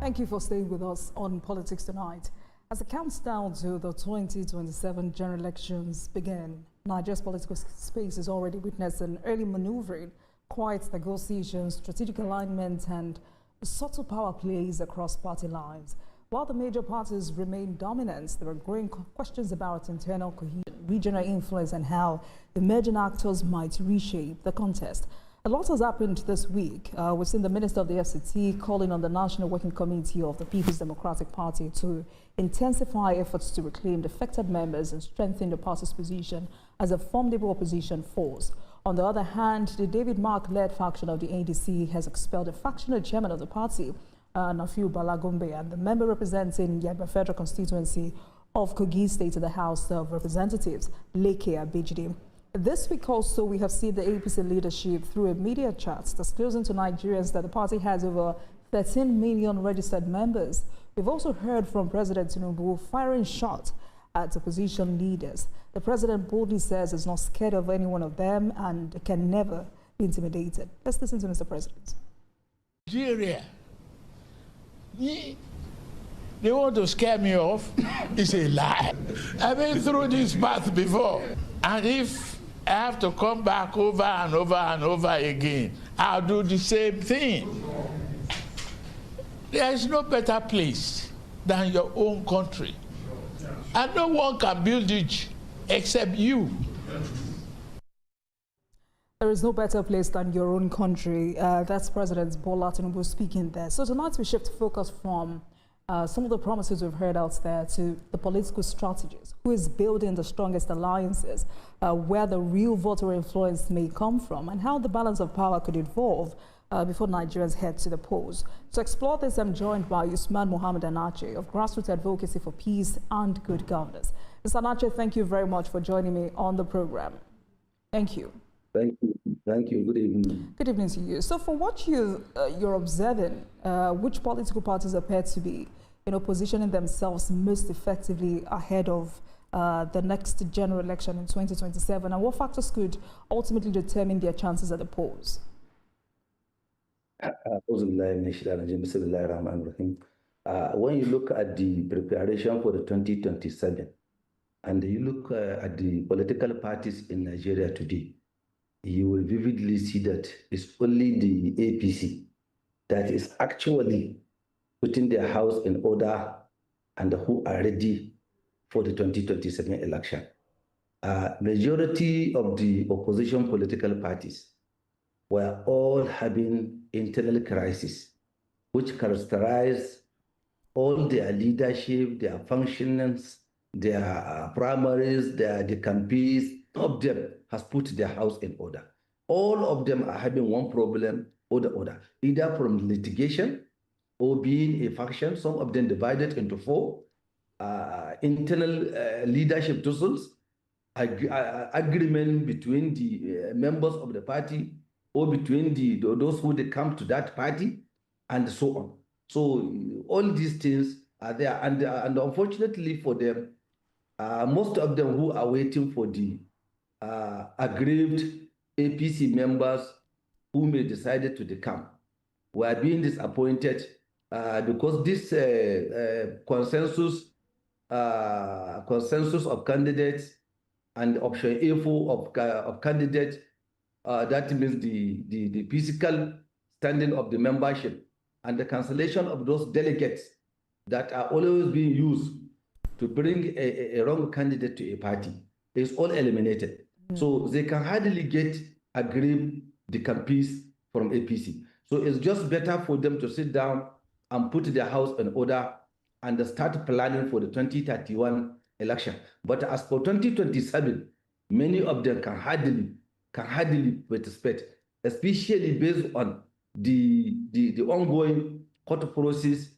Thank you for staying with us on Politics Tonight. As it counts down to the 2027 general elections begin, Nigeria's political space is already witnessing early maneuvering, quiet negotiations, strategic alignment, and subtle power plays across party lines. While the major parties remain dominant, there are growing questions about internal cohesion, regional influence, and how emerging actors might reshape the contest. A lot has happened this week. We've seen the Minister of the FCT calling on the National Working Committee of the People's Democratic Party to intensify efforts to reclaim defected members and strengthen the party's position as a formidable opposition force. On the other hand, the David Mark-led faction of the NDC has expelled the factional chairman of the party, Nafiu Balagombe, and the member representing Yaba Federal Constituency of Kogi State to the House of Representatives, Leke Abejide. This week also, we have seen the APC leadership through a media chat disclosing to Nigerians that the party has over 13 million registered members. We've also heard from President Tinubu firing shots at opposition leaders. The president boldly says he's not scared of any one of them and can never be intimidated. Let's listen to Mr. President. Nigeria, they want to scare me off. It's a lie. I've been through this path before. And if I have to come back over and over and over again, I'll do the same thing. There is no better place than your own country. And no one can build it except you. There is no better place than your own country. That's President Bola Tinubu speaking there. So tonight we shift focus from some of the promises we've heard out there to the political strategies. Who is building the strongest alliances, where the real voter influence may come from, and how the balance of power could evolve before Nigerians head to the polls. To explore this, I'm joined by Usman Mohammed Anache of Grassroots Advocacy for Peace and Good Governance. Mr. Anache, thank you very much for joining me on the program. Thank you. Thank you. Thank you. Good evening. Good evening to you. So for what you're observing, which political parties appear to be positioning themselves most effectively ahead of the next general election in 2027, and what factors could ultimately determine their chances at the polls? When you look at the preparation for the 2027, and you look at the political parties in Nigeria today, you will vividly see that it's only the APC that is actually putting their house in order and who are ready for the 2027 election. Majority of the opposition political parties were all having internal crisis, which characterize all their leadership, their functions, their primaries, the campaigns. All of them has put their house in order. All of them are having one problem or the other, either from litigation or being a faction, some of them divided into four, internal leadership tussles, agreement between the members of the party or between those who they come to that party, and so on. So all these things are there, and unfortunately for them, most of them who are waiting for the aggrieved APC members who may decide to decamp were being disappointed because this consensus of candidates and option A4 of candidates, that means the physical standing of the membership and the cancellation of those delegates that are always being used to bring a wrong candidate to a party is all eliminated. So they can hardly get aggrieved decampees from APC. So it's just better for them to sit down and put their house in order and start planning for the 2031 election. But as for 2027, many of them can hardly participate, especially based on the ongoing court process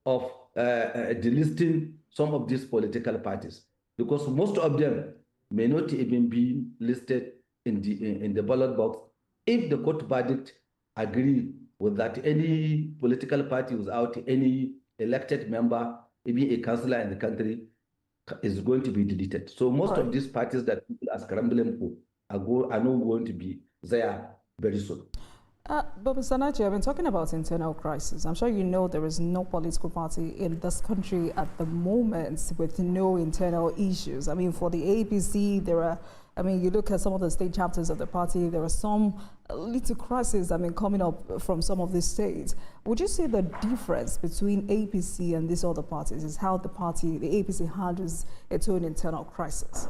of delisting some of these political parties, because most of them may not even be listed in the ballot box if the court verdict agree with that any political party without any elected member, even a councillor in the country, is going to be deleted. So most of these parties that people are scrambling for are not going to be there very soon. But Mr. Nachi, I've been talking about internal crisis. I'm sure you know there is no political party in this country at the moment with no internal issues. I mean, for the APC, there are, I mean, you look at some of the state chapters of the party, there are some little crises, I mean, coming up from some of these states. Would you say the difference between APC and these other parties is how the APC handles its own internal crisis?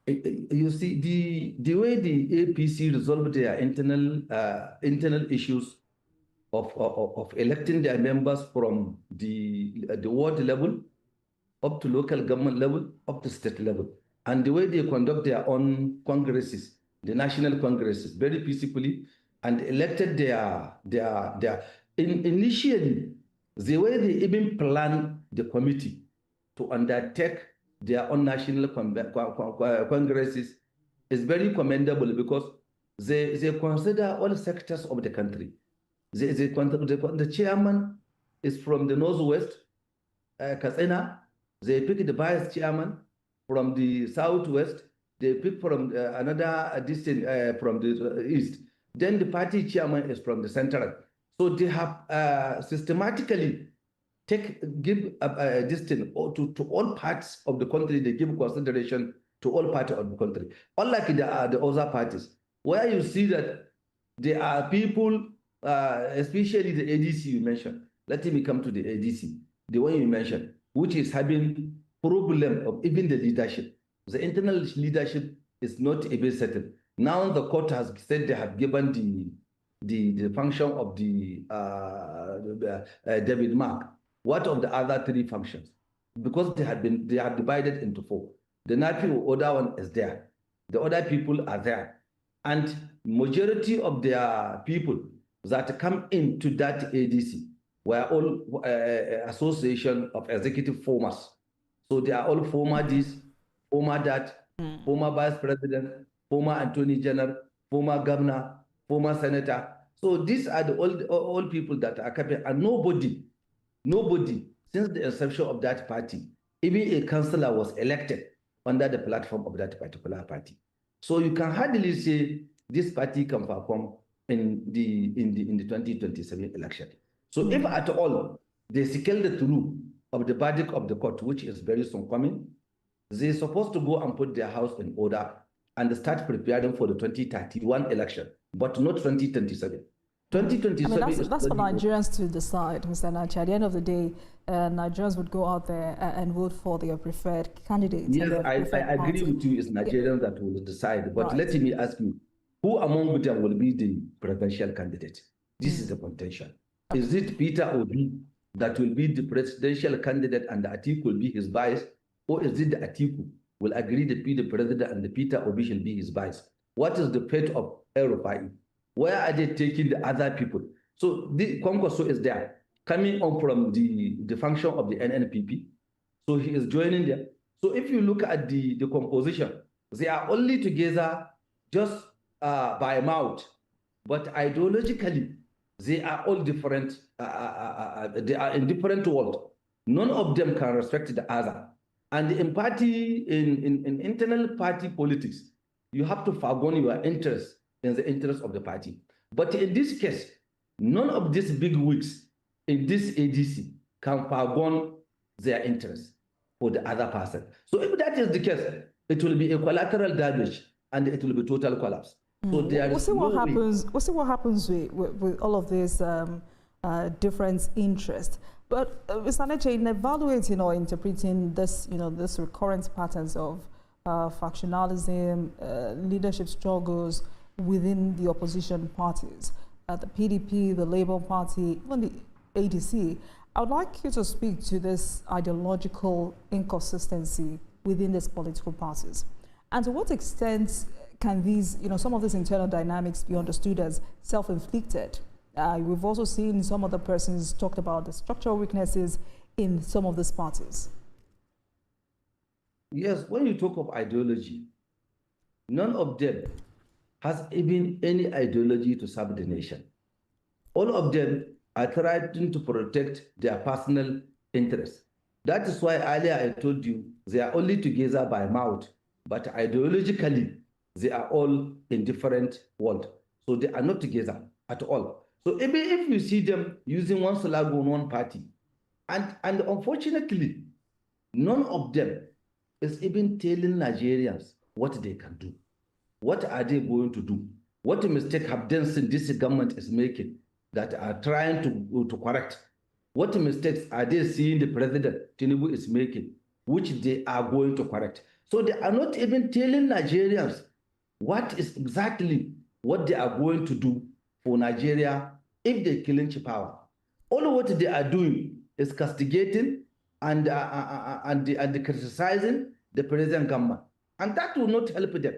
You see, the way the APC resolved their internal issues of electing their members from the ward level up to local government level, up to state level, and the way they conduct their own congresses, the national congresses, very peacefully, and elected initially, the way they even planned the committee to undertake their own national congresses is very commendable because they consider all sectors of the country. The chairman is from the northwest, Katsina. They pick the vice chairman from the southwest. They pick from another district from the east. Then the party chairman is from the central. So they have systematically give this thing to all parts of the country. They give consideration to all parts of the country. Unlike the other parties, where you see that there are people, especially the ADC you mentioned. Let me come to the ADC, the one you mentioned, which is having problem of even the leadership. The internal leadership is not even settled. Now the court has said they have given the function of the David Mark. What of the other three functions? Because they are divided into four. The NAPI other one is there. The other people are there. And majority of their people that come into that ADC were all association of executive formers. So they are all former this, former that, former vice president, former attorney general, former governor, former senator. So these are the all people that are coming, and nobody since the inception of that party, even a councillor was elected under the platform of that particular party. So you can hardly say this party can perform in the 2027 election. So if at all they scale the through of the verdict of the court, which is very soon coming, they're supposed to go and put their house in order and start preparing for the 2031 election, but not 2027. 2027 I mean, that's for Nigerians to decide, Mr. Nachi. At the end of the day, Nigerians would go out there and vote for their preferred candidate. Yes, I agree with you. It's Nigerians that will decide. But let me ask you, who among them will be the presidential candidate? This is the contention. Okay. Is it Peter Obi that will be the presidential candidate and the Atiku will be his vice? Or is it the Atiku will agree to be the president and the Peter Obi shall be his vice? What is the fate of El-Rufai? Where are they taking the other people? So the Kwankwaso is there, coming on from the function of the NNPP. So he is joining them. So if you look at the composition, they are only together just by mouth, but ideologically, they are all different. They are in different worlds. None of them can respect the other. And in internal party politics, you have to forgo your interest in the interest of the party. But in this case, none of these big wigs in this ADC can forgo their interest for the other person. So if that is the case, it will be a collateral damage and it will be total collapse. So we'll see what happens. We'll see what happens with all of this different interest. But Mr. Nachi, in evaluating or interpreting this, this recurrent patterns of factionalism, leadership struggles within the opposition parties, the PDP, the Labour Party, even the ADC, I would like you to speak to this ideological inconsistency within these political parties. And to what extent can these, some of these internal dynamics be understood as self-inflicted? We've also seen some other persons talked about the structural weaknesses in some of these parties. Yes, when you talk of ideology, none of them has even any ideology to serve the nation. All of them are trying to protect their personal interests. That is why earlier I told you they are only together by mouth, but ideologically, they are all in different worlds. So they are not together at all. So even if you see them using one slogan on one party, and unfortunately, none of them is even telling Nigerians what they can do. What are they going to do? What mistake have they seen this government is making that are trying to correct? What mistakes are they seeing the president Tinubu is making, which they are going to correct? So they are not even telling Nigerians what is exactly what they are going to do for Nigeria if they clinch power. All what they are doing is castigating and criticizing the present government, and that will not help them.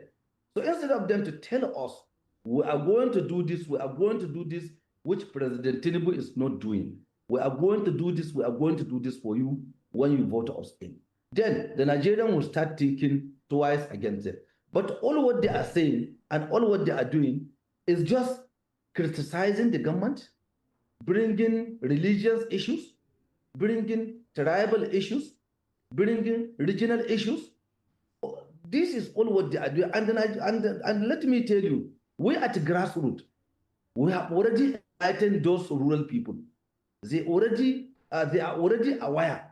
So instead of them to tell us, we are going to do this, we are going to do this, which President Tinubu is not doing. We are going to do this, we are going to do this for you when you vote us in. Then the Nigerian will start thinking twice against it. But all what they are saying and all what they are doing is just criticizing the government, bringing religious issues, bringing tribal issues, bringing regional issues. This is all what they are doing. And let me tell you, we at Grassroots, we have already enlightened those rural people. They are already aware.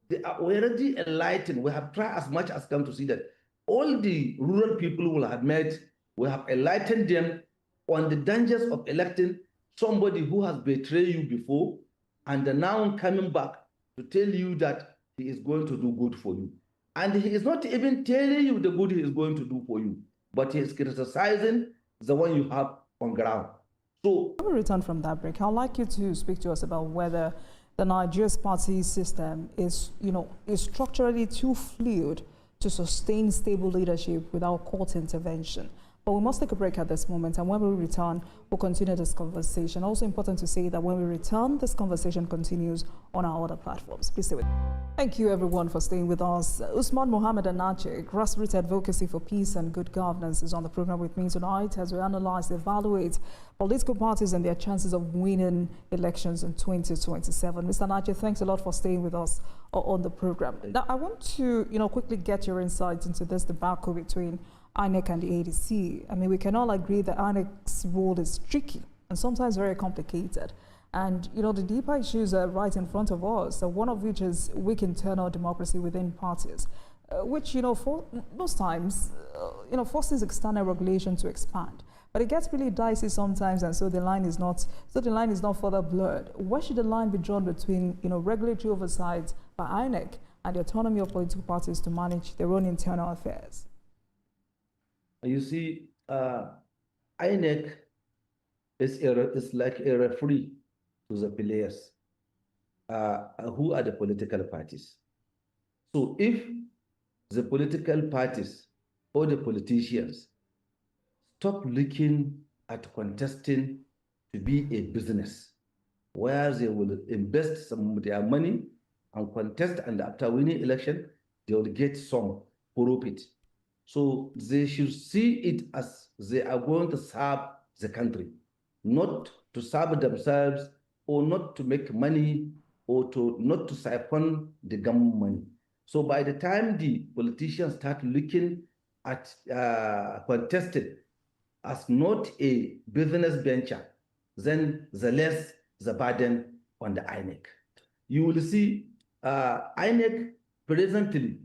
They are already enlightened. We have tried as much as come to see that all the rural people will have met, we have enlightened them on the dangers of electing somebody who has betrayed you before and now coming back to tell you that he is going to do good for you. And he is not even telling you the good he is going to do for you, but he is criticizing the one you have on ground. So when we return from that break, I'd like you to speak to us about whether the Nigeria's party system is structurally too fluid to sustain stable leadership without court intervention. But we must take a break at this moment, and when we return, we'll continue this conversation. Also important to say that when we return, this conversation continues on our other platforms. Please stay with us. Thank you, everyone, for staying with us. Usman Mohammed Anache, Grassroots Advocacy for Peace and Good Governance, is on the program with me tonight as we analyze and evaluate political parties and their chances of winning elections in 2027. Mr. Anache, thanks a lot for staying with us on the program. Now, I want to, quickly get your insights into this debacle between INEC and the ADC. I mean, we can all agree that INEC's role is tricky and sometimes very complicated. And, the deeper issues are right in front of us, one of which is weak internal democracy within parties, which, for most times, forces external regulation to expand. But it gets really dicey sometimes, and so the line is not further blurred. Where should the line be drawn between, regulatory oversight by INEC and the autonomy of political parties to manage their own internal affairs? You see, INEC is like a referee to the players who are the political parties. So if the political parties or the politicians stop looking at contesting to be a business where they will invest some of their money and contest, and after winning election, they will get some profit. So they should see it as they are going to serve the country, not to serve themselves or not to make money or not to siphon the government money. So by the time the politicians start looking at contested as not a business venture, then the less the burden on the INEC. You will see INEC presently,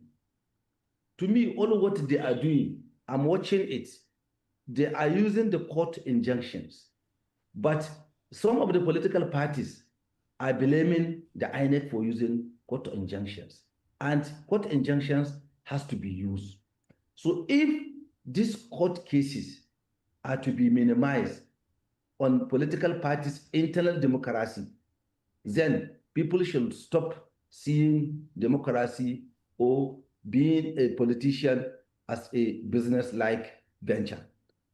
to me, all what they are doing, I'm watching it. They are using the court injunctions. But some of the political parties are blaming the INEC for using court injunctions. And court injunctions has to be used. So if these court cases are to be minimized on political parties' internal democracy, then people should stop seeing democracy or being a politician as a business-like venture.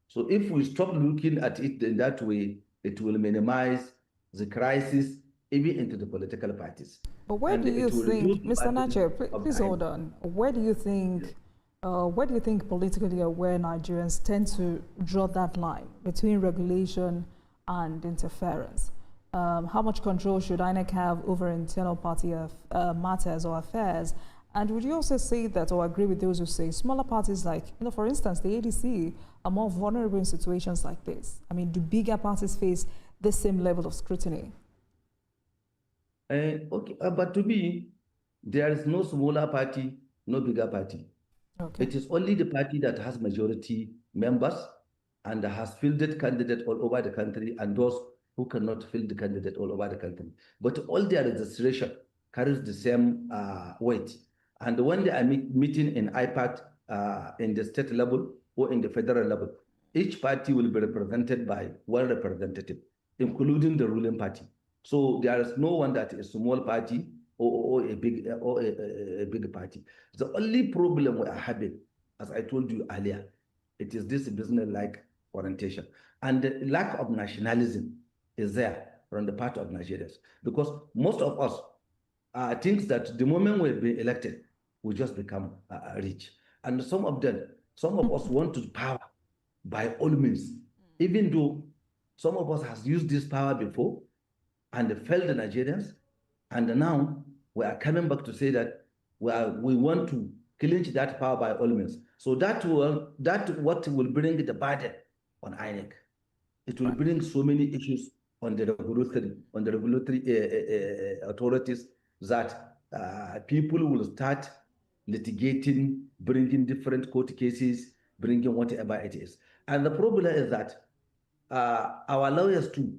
So if we stop looking at it in that way, it will minimize the crisis even into the political parties. But where do you think, Mr. Anache, please hold on. Where do you think politically aware Nigerians tend to draw that line between regulation and interference? How much control should INEC have over internal party matters or affairs? And would you also say that, or agree with those who say smaller parties like, for instance, the ADC are more vulnerable in situations like this? I mean, do bigger parties face the same level of scrutiny? Okay, but to me, there is no smaller party, no bigger party. Okay. It is only the party that has majority members and has fielded candidates all over the country, and those who cannot field the candidate all over the country. But all their registration carries the same weight. And when they are meeting in IPAC in the state level or in the federal level, each party will be represented by one representative, including the ruling party. So there is no one that is a small party or a big party. The only problem we are having, as I told you earlier, it is this business-like orientation, and the lack of nationalism is there from the part of Nigerians, because most of us think that the moment we've been elected, we just become rich, and some of us want to power by all means, even though some of us has used this power before and failed the Nigerians, and now we are coming back to say that we want to clinch that power by all means. So that what will bring the burden on INEC. It will bring so many issues on the regulatory authorities that people will start litigating, bringing different court cases, bringing whatever it is. And the problem is that our lawyers too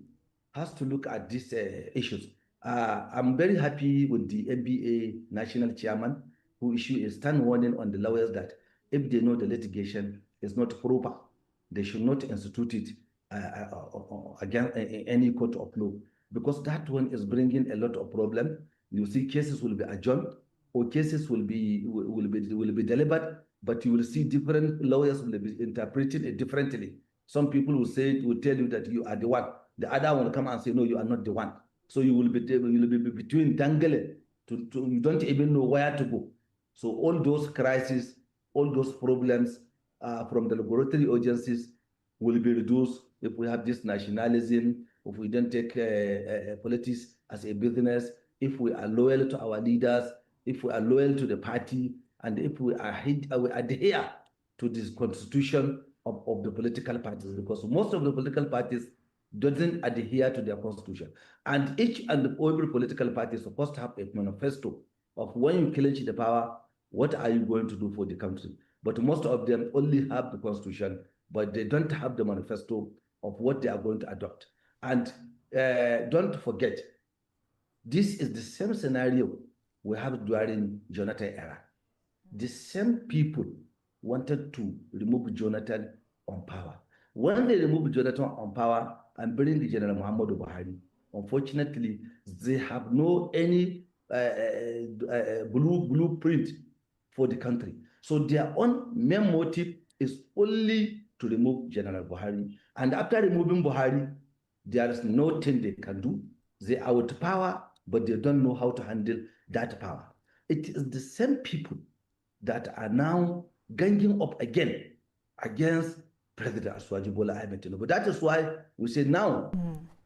has to look at these issues. I'm very happy with the NBA national chairman who issued a stern warning on the lawyers that if they know the litigation is not proper, they should not institute it against any court of law, because that one is bringing a lot of problem. You see, cases will be adjourned or cases will be delivered, but you will see different lawyers will be interpreting it differently. Some people will tell you that you are the one. The other will come and say, no, you are not the one. So you will be between dangling. You don't even know where to go. So all those crises, all those problems from the regulatory agencies will be reduced if we have this nationalism, if we don't take politics as a business, if we are loyal to our leaders, if we are loyal to the party, and if we adhere to this constitution of the political parties, because most of the political parties doesn't adhere to their constitution. And each and every political party is supposed to have a manifesto of when you clinch the power, what are you going to do for the country? But most of them only have the constitution, but they don't have the manifesto of what they are going to adopt. And don't forget, this is the same scenario we have during Jonathan era. The same people wanted to remove Jonathan on power. When they removed Jonathan on power and bring the General Muhammadu Buhari, unfortunately, they have no any blueprint for the country. So their own main motive is only to remove General Buhari. And after removing Buhari, there is nothing they can do. They are with power, but they don't know how to handle that power. It is the same people that are now ganging up again against President Asuwaji Bola Ahmed Tinubu. That is why we say now,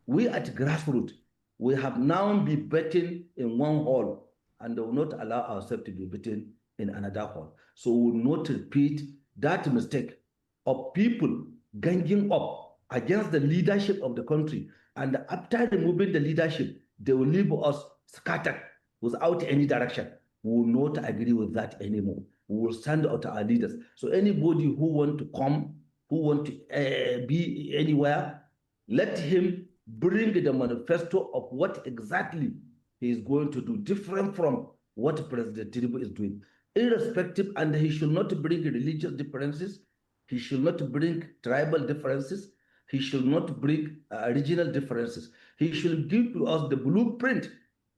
we at Grassroots, we have now been beaten in one hall and will not allow ourselves to be beaten in another hall. So we will not repeat that mistake of people ganging up against the leadership of the country. And after removing the leadership, they will leave us scattered without any direction. We will not agree with that anymore. We will stand out our leaders. So anybody who want to come, who want to be anywhere, let him bring the manifesto of what exactly he is going to do, different from what President Tinubu is doing, irrespective, and he should not bring religious differences, he should not bring tribal differences, he should not bring regional differences. He should give to us the blueprint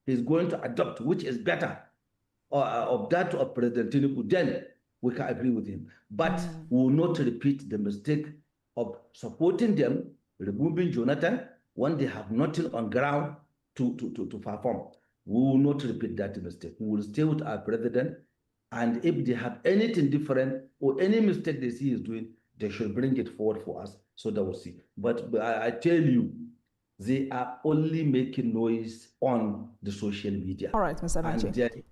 he's going to adopt, which is better of that of President Tinubu. Then we can agree with him. But we will not repeat the mistake of supporting them, removing Jonathan when they have nothing on ground to perform. We will not repeat that mistake. We will stay with our president, and if they have anything different or any mistake they see is doing, they should bring it forward for us so that we'll see. But I tell you, they are only making noise on the social media. All right, Mr. Abachi.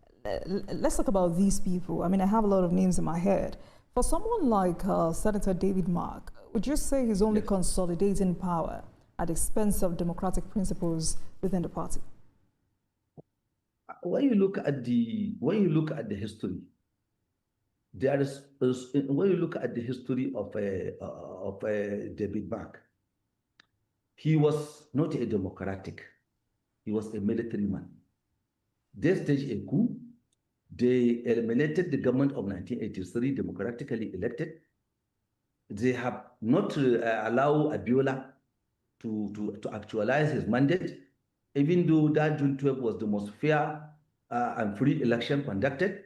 let's talk about these people. I mean, I have a lot of names in my head. For someone like Senator David Mark, would you say he's only consolidating power at the expense of democratic principles within the party? When you look at the history, when you look at the history of David Mark, he was not a democratic. He was a military man. They staged a coup. They eliminated the government of 1983, democratically elected. They have not allowed Abiola to actualize his mandate, even though that June 12 was the most fair and free election conducted.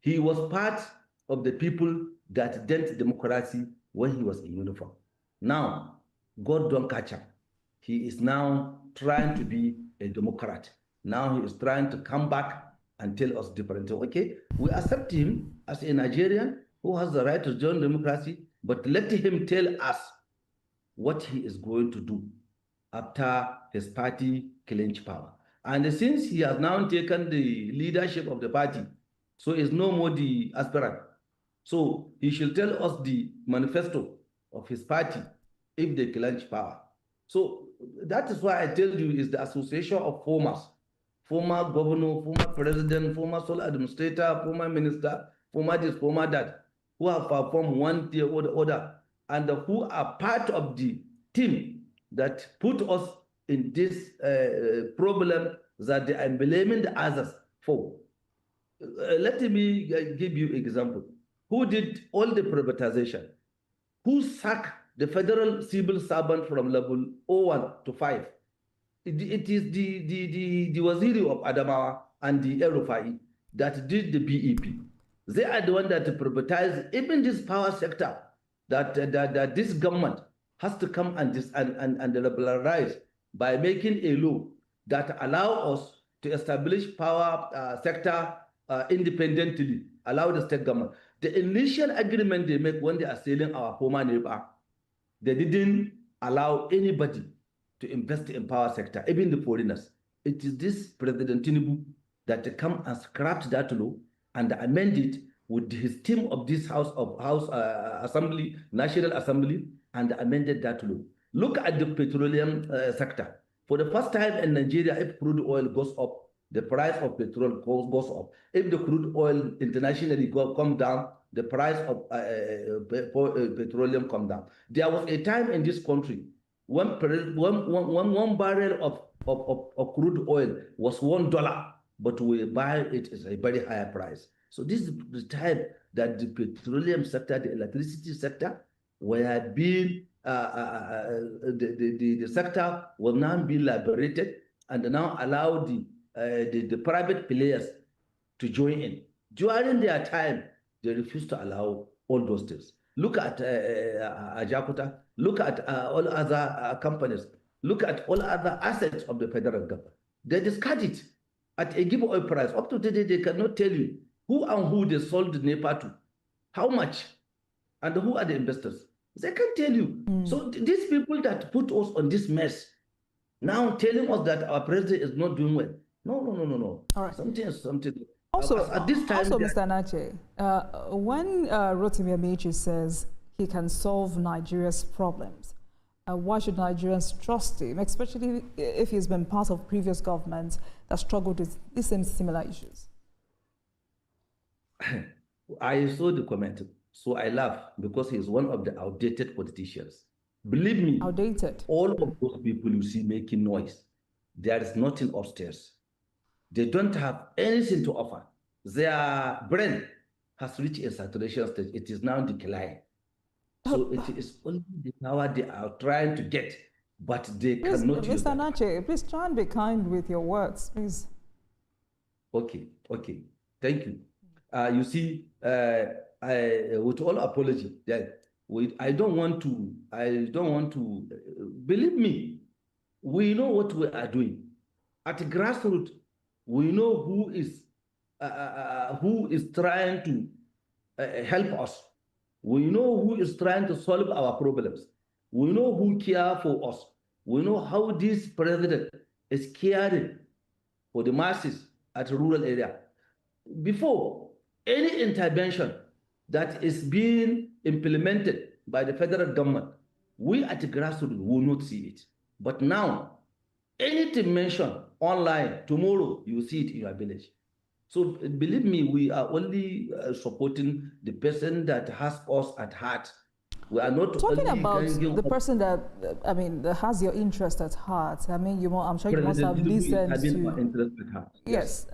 He was part of the people that dent democracy when he was in uniform. Now, God don't catch him. He is now trying to be a Democrat. Now he is trying to come back and tell us different. Okay, we accept him as a Nigerian who has the right to join democracy, but let him tell us what he is going to do after his party clinch power. And since he has now taken the leadership of the party, so is no more the aspirant. So he should tell us the manifesto of his party if they clinch power. So that is why I tell you is the association of formers, former governor, former president, former sole administrator, former minister, former this, former that, who have performed one thing or the other, and who are part of the team that put us in this problem that they are blaming the others for. Let me give you an example. Who did all the privatization? Who sacked the federal civil servant from level 01 to 5? It is the Waziri of Adamawa and the El-Rufai that did the BEP. They are the ones that privatize even this power sector that this government has to come and liberalize by making a law that allow us to establish power sector independently, allow the state government. The initial agreement they make when they are selling our former neighbor, they didn't allow anybody to invest in power sector, even the foreigners. It is this President Tinubu that come and scrapped that law and amend it with his team of this Assembly, National Assembly, and amended that law. Look at the petroleum sector. For the first time in Nigeria, if crude oil goes up, the price of petrol goes up. If the crude oil internationally come down, the price of petroleum come down. There was a time in this country when one barrel of crude oil was $1, but we buy it at a very higher price. So this is the time that the petroleum sector, the electricity sector, were being the sector will now be liberated and now allow the private players to join in. During their time, they refused to allow all those things. Look at Ajakuta, look at all other companies, look at all other assets of the federal government. They discard it at a given oil price. Up to today, they cannot tell you who and who they sold the NEPA to, how much, and who are the investors. They can't tell you. So these people that put us on this mess, now telling us that our president is not doing well. No. All right. Something. Also, at this time, also Mr. Nache, when Rotimi Amechi says he can solve Nigeria's problems, why should Nigerians trust him, especially if he's been part of previous governments that struggled with the same similar issues? I saw the comment, so I laugh because he's one of the outdated politicians. Believe me, Outdated. all of those people you see making noise, there is nothing upstairs. They don't have anything to offer. Their brain has reached a saturation stage. It is now declining. So it is only the power they are trying to get, but they cannot use Mr. Nache, please try and be kind with your words, please. Okay. Thank you. You see, with all apology, that I don't want to. Believe me, we know what we are doing. At grassroots, we know who is trying to help us. We know who is trying to solve our problems. We know who cares for us. We know how this president is caring for the masses at a rural area. before any intervention that is being implemented by the federal government, we at the grassroots will not see it. But now, anything mentioned online, tomorrow you see it in your village. So believe me, we are only supporting the person that has us at heart. We are not talking only about the up person that, I mean, that has your interest at heart. I mean, I'm sure you must have listened to. Yes,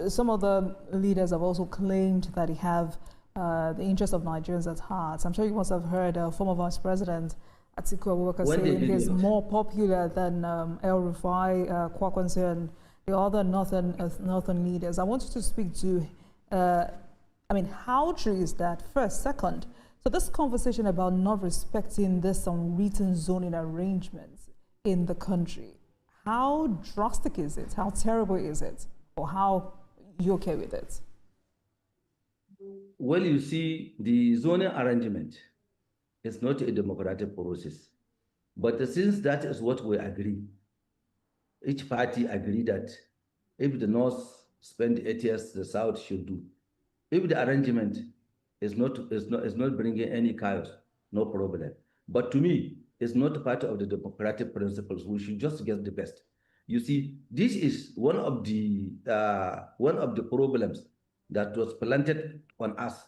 some of the leaders have also claimed that they have the interest of Nigerians at heart. I'm sure you must have heard former Vice President Atiku saying he's more popular than El Rufai, Kwankwaso, and the other northern leaders. I want you to speak to, I mean, how true is that? First, second. So this conversation about not respecting this unwritten zoning arrangements in the country, how drastic is it? How terrible is it? Or how you okay with it? Well, you see, the zoning arrangement is not a democratic process. But since that is what we agree, each party agree that if the North spend 8 years, the South should do. If the arrangement is not bringing any chaos, no problem. But to me, it's not part of the democratic principles. We should just get the best. You see, this is one of the problems that was planted on us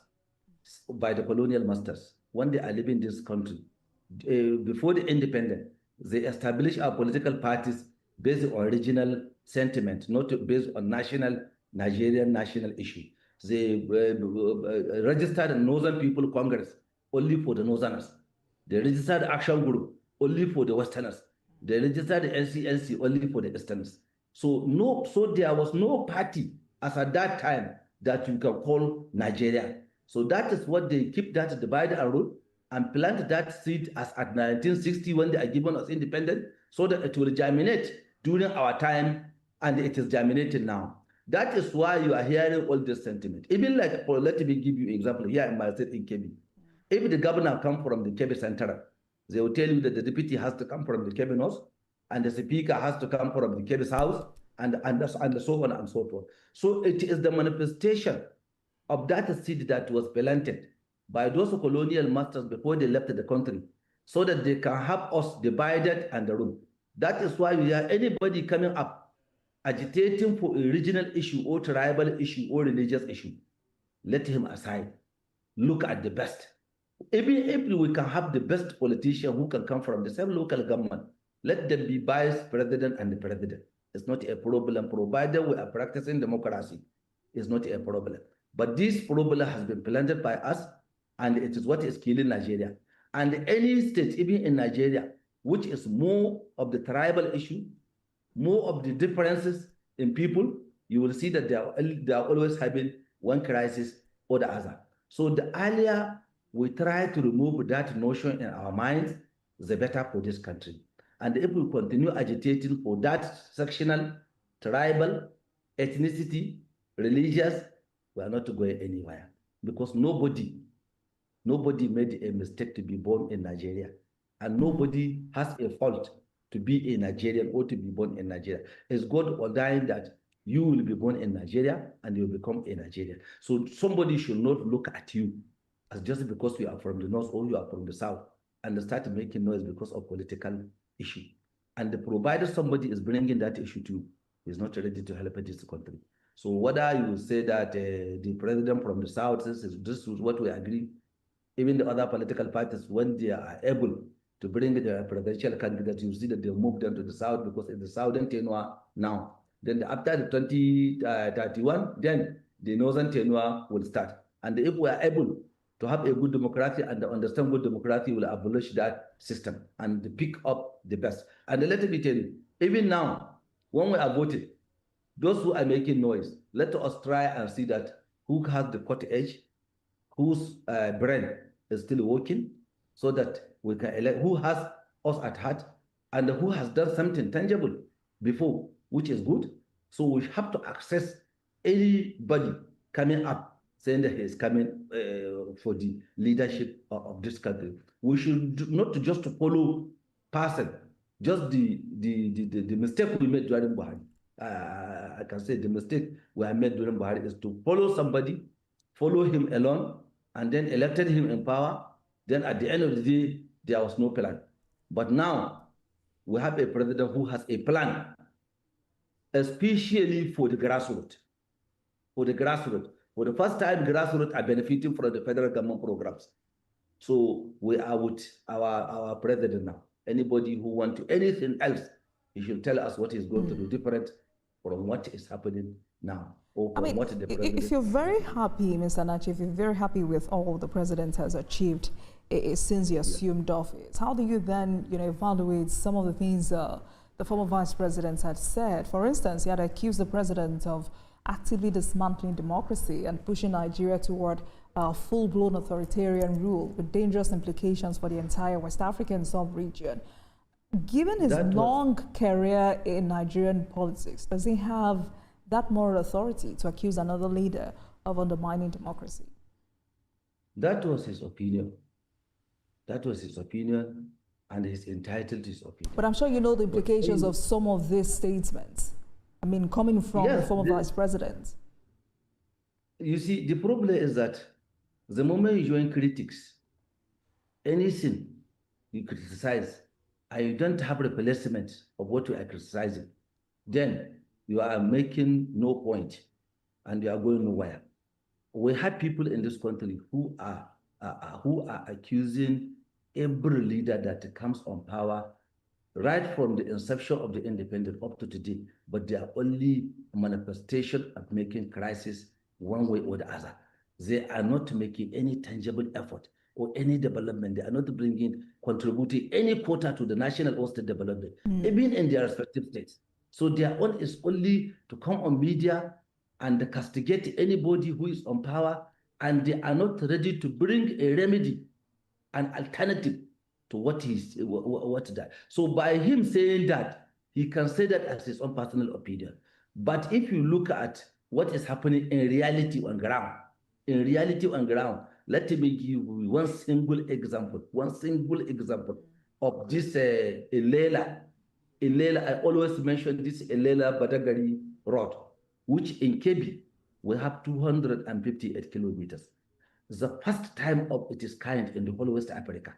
by the colonial masters when they are leaving this country. Before the independence, they established our political parties based on regional sentiment, not based on Nigerian national issue. They registered the Northern People Congress only for the Northerners. They registered Action Group only for the Westerners. They registered the NCNC only for the Easterners. So there was no party as at that time that you can call Nigeria. So that is what they keep that divide and rule and plant that seed as at 1960 when they are given us independence, so that it will germinate during our time, and it is germinating now. That is why you are hearing all this sentiment. Even like, let me give you an example here in my state in Kebbi. If the governor comes from the Kebbi Central, they will tell you that the deputy has to come from the Kebbi North, and the speaker has to come from the Kebbi South, and so on and so forth. So it is the manifestation of that seed that was planted by those colonial masters before they left the country, so that they can have us divided and ruled. That is why we have anybody coming up agitating for a regional issue or tribal issue or religious issue, let him aside. Look at the best. Even if we can have the best politician who can come from the same local government, let them be vice president and the president. It's not a problem, provided we are practicing democracy. It's not a problem. But this problem has been planted by us, and it is what is killing Nigeria. And any state, even in Nigeria, which is more of the tribal issue, more of the differences in people, you will see that they are always having one crisis or the other. So the earlier we try to remove that notion in our minds, the better for this country. And if we continue agitating for that sectional, tribal, ethnicity, religious, we are not going anywhere. Because nobody made a mistake to be born in Nigeria. And nobody has a fault to be a Nigerian or to be born in Nigeria. It's God ordained that you will be born in Nigeria and you will become a Nigerian. So somebody should not look at you as just because you are from the north or you are from the south and start making noise because of political issue. And the provider somebody is bringing that issue to, is not ready to help this country. So whether you say that the president from the south, this is what we agree, even the other political parties, when they are able to bring the presidential candidates, you see that they move them to the south because it's the southern tenure now. Then after the 2031, then the northern tenure will start. And if we are able to have a good democracy and understand good democracy, will abolish that system and pick up the best. And let me tell you, even now, when we are voting, those who are making noise, let us try and see that who has the cut edge, whose brain is still working, so that we can elect who has us at heart and who has done something tangible before, which is good. So we have to access anybody coming up saying that he is coming for the leadership of this country. We should not just follow person, just the mistake we made during Buhari. I can say the mistake we have made during Buhari is to follow somebody, follow him alone, and then elected him in power. Then at the end of the day, there was no plan. But now we have a president who has a plan, especially for the grassroots. For the grassroots. For the first time, grassroots are benefiting from the federal government programs. So we are with our president now. Anybody who wants to anything else, he should tell us what he's going to do different from what is happening now. Or from what the president. If you're very happy, Mr. Nachi, if you're very happy with all the president has achieved since he assumed office, how do you then, evaluate some of the things the former vice president had said? For instance, he had accused the president of actively dismantling democracy and pushing Nigeria toward full-blown authoritarian rule with dangerous implications for the entire West African sub-region. Given his long career in Nigerian politics, does he have that moral authority to accuse another leader of undermining democracy? That was his opinion. That was his opinion, and he's entitled to his opinion. But I'm sure you know the implications of some of these statements. I mean, coming from the former vice president. You see, the problem is that the moment you join critics, anything you criticize, and you don't have replacement of what you are criticizing, then you are making no point and you are going nowhere. We have people in this country who are accusing every leader that comes on power right from the inception of the independence up to today, but they are only a manifestation of making crisis one way or the other. They are not making any tangible effort or any development. They are not contributing any quota to the national or state development, even in their respective states. So their own is only to come on media and castigate anybody who is on power, and they are not ready to bring a remedy, an alternative to what that. So by him saying that, he can say that as his own personal opinion. But if you look at what is happening in reality on ground, let me give you one single example of this Ilela. I always mention this Ilela Badagari road, which in Kebbi, we have 258 kilometers. The first time of its kind in the whole West Africa.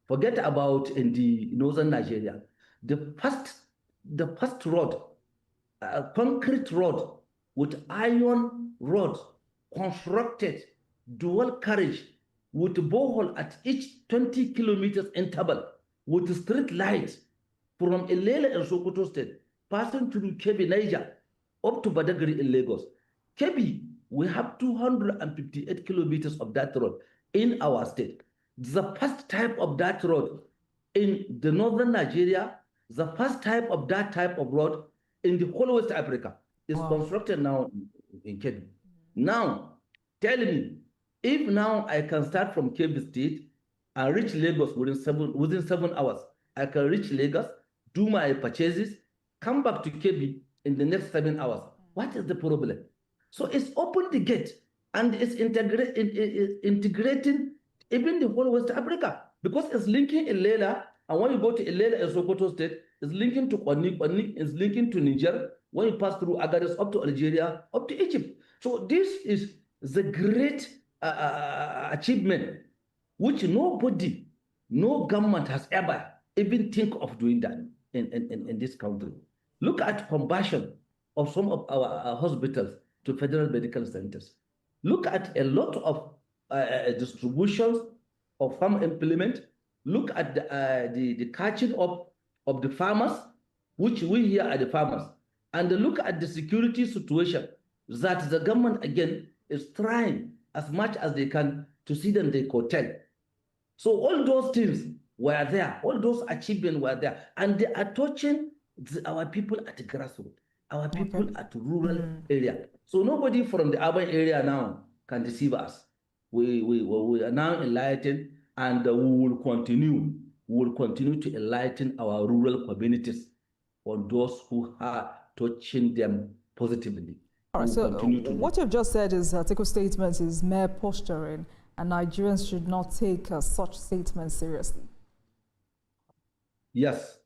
Forget about in the northern Nigeria. The first road, a concrete road with iron rods constructed, dual carriage with borehole at each 20 kilometers interval with street lights from Ilela and Sokoto State, passing through Kebbi, Niger, up to Badagry in Lagos. Kebbi, we have 258 kilometers of that road in our state. The first type of that road in the northern Nigeria, the first type of that type of road in the whole West Africa is constructed now in Kebbi. Now, tell me, if now I can start from Kebbi State and reach Lagos within 7 hours, I can reach Lagos, do my purchases, come back to Kebbi in the next 7 hours. What is the problem? So it's opened the gate and it's integrating even the whole West Africa, because it's linking Ilela, and when you go to Ilela and Sokoto State, it's linking to Kwanik, it's linking to Niger, when you pass through Agadez up to Algeria, up to Egypt. So this is the great achievement, which nobody, no government has ever even think of doing that in this country. Look at conversion of some of our hospitals to federal medical centers. Look at a lot of distributions of farm implement. Look at the catching up of the farmers, which we here are the farmers. And look at the security situation that the government, again, is trying as much as they can to see them they curtail. So all those things were there, all those achievements were there, and they are touching our people at the grassroots, our people at the rural area. So nobody from the urban area now can deceive us. We are now enlightened, and we will continue to enlighten our rural communities on those who are touching them positively. All right, so what you've just said is Atiku's statement is mere posturing, and Nigerians should not take such statements seriously. Yes,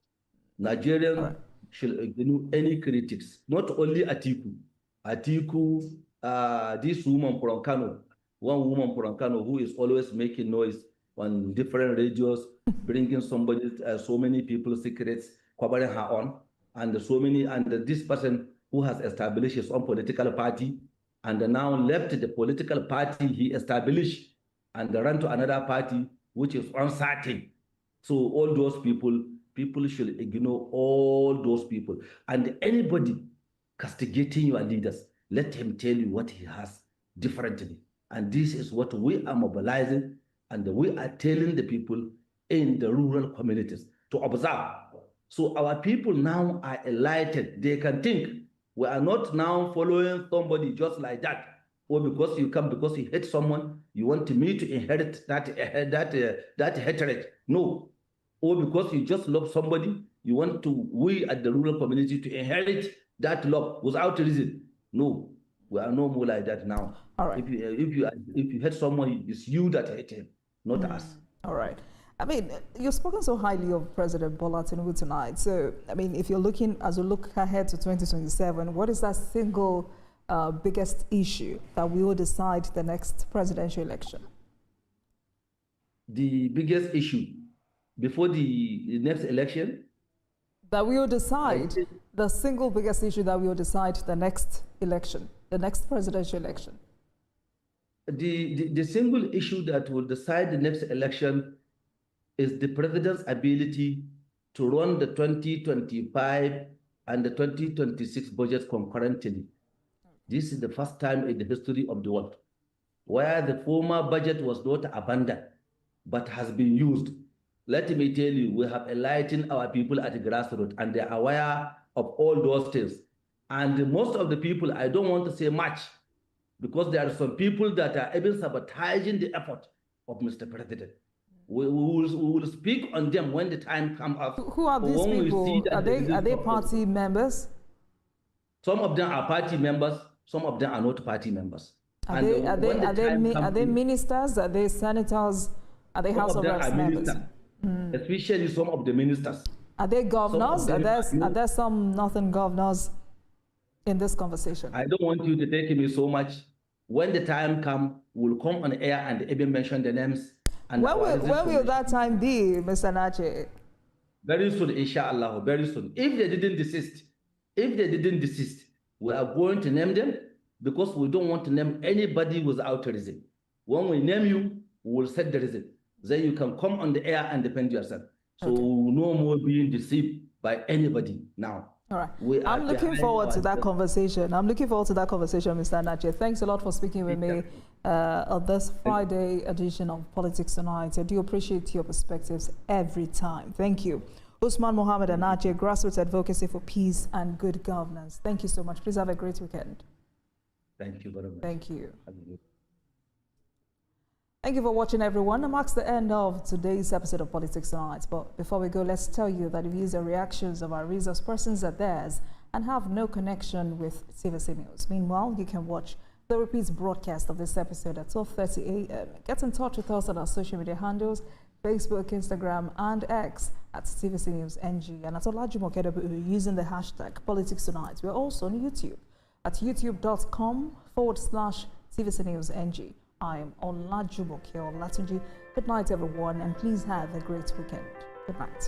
Nigerians should ignore any critics, not only Atiku. This woman from Kano, one woman from Kano who is always making noise on different radios, bringing somebody, so many people's secrets, covering her on, and this person who has established his own political party, and now left the political party he established and ran to another party which is uncertain. So all those people should ignore all those people. And anybody castigating your leaders, let him tell you what he has differently. And this is what we are mobilizing, and we are telling the people in the rural communities to observe. So our people now are enlightened. They can think. We are not now following somebody just like that, or because you hate someone, you want me to inherit that hatred. No. Or because you just love somebody, you want we at the rural community to inherit that love without reason. No, we are no more like that now. All right. If you hate someone, it's you that hate him, not us. All right. I mean, you've spoken so highly of President Bola Tinubu tonight. So, I mean, if you're looking, as we look ahead to 2027, what is that single biggest issue that will decide the next presidential election? The biggest issue before the next election? That will decide, the single biggest issue that will decide the next election, the next presidential election. The single issue that will decide the next election is the president's ability to run the 2025 and the 2026 budgets concurrently. This is the first time in the history of the world where the former budget was not abandoned but has been used. Let me tell you, we have enlightened our people at the grassroots, and they are aware of all those things. And most of the people, I don't want to say much, because there are some people that are even sabotaging the effort of Mr. President. We will speak on them when the time comes up. Who are these people? Are they party members? Some of them are party members. Some of them are not party members. Are they ministers? Are they senators? Are they House of Reps members? Especially some of the ministers. Are they governors? Are there some northern governors in this conversation? I don't want you to take me so much. When the time comes, we'll come on air and even mention the names. And when will that time be, Mr. Nache? Very soon, inshallah, very soon. If they didn't desist, we are going to name them, because we don't want to name anybody without a reason. When we name you, we will set the reason. Then you can come on the air and defend yourself. So no more being deceived by anybody now. All right. I'm looking forward to that conversation. I'm looking forward to that conversation, Mr. Nache. Thanks a lot for speaking with me on this Friday edition of Politics Tonight. I do appreciate your perspectives every time. Thank you. Usman Mohammed Anache, Grassroots Advocacy for Peace and Good Governance. Thank you so much. Please have a great weekend. Thank you very much. Thank you. Thank you for watching, everyone. That marks the end of today's episode of Politics Tonight. But before we go, let's tell you that the views and reactions of our resource persons are theirs and have no connection with TVC News. Meanwhile, you can watch the repeat broadcast of this episode at 12:30 a.m. Get in touch with us on our social media handles, Facebook, Instagram, and X at TVC News NG, and at Olajumokedabu using the hashtag Politics Tonight. We're also on YouTube at youtube.com/TVC News NG. I am Olajumoke Olatunji. Good night, everyone, and please have a great weekend. Good night.